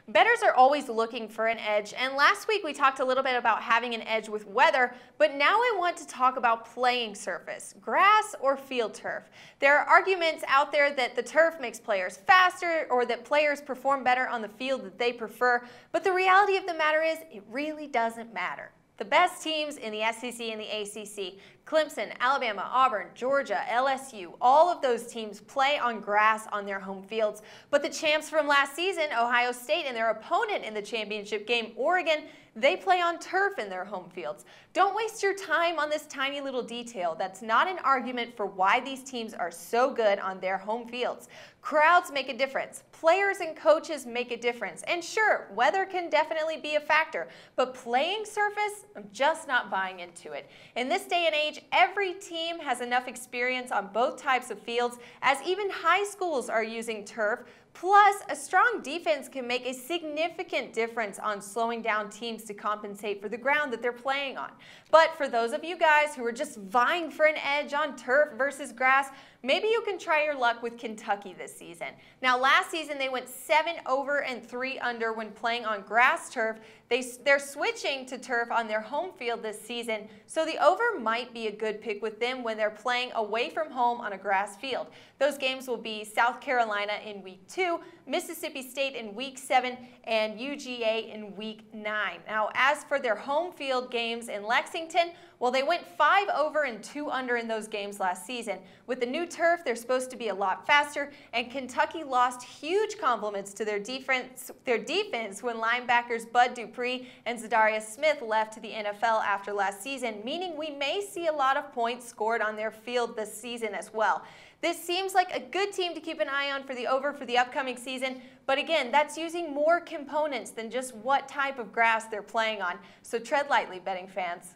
Bettors are always looking for an edge, and last week we talked a little bit about having an edge with weather, but now I want to talk about playing surface, grass or field turf. There are arguments out there that the turf makes players faster or that players perform better on the field that they prefer, but the reality of the matter is it really doesn't matter. The best teams in the SEC and the ACC, Clemson, Alabama, Auburn, Georgia, LSU, all of those teams play on grass on their home fields. But the champs from last season, Ohio State, and their opponent in the championship game, Oregon, they play on turf in their home fields. Don't waste your time on this tiny little detail. That's not an argument for why these teams are so good on their home fields. Crowds make a difference. Players and coaches make a difference. And sure, weather can definitely be a factor, but playing surface, I'm just not buying into it. In this day and age, every team has enough experience on both types of fields, as even high schools are using turf. Plus, a strong defense can make a significant difference on slowing down teams to compensate for the ground that they're playing on. But for those of you guys who are just vying for an edge on turf versus grass, maybe you can try your luck with Kentucky this season. Now, last season they went 7 over and 3 under when playing on grass turf. They're switching to turf on their home field this season, so the over might be a good pick with them when they're playing away from home on a grass field. Those games will be South Carolina in week 2, Mississippi State in week 7, and UGA in week 9. Now, as for their home field games in Lexington, well, they went 5 over and 2 under in those games last season. With the new turf, they're supposed to be a lot faster, and Kentucky lost huge compliments to their defense when linebackers Bud Dupree and Zadarius Smith left to the NFL after last season, meaning we may see a lot of points scored on their field this season as well. This seems like a good team to keep an eye on for the over for the upcoming season, but again, that's using more components than just what type of grass they're playing on, so tread lightly, betting fans.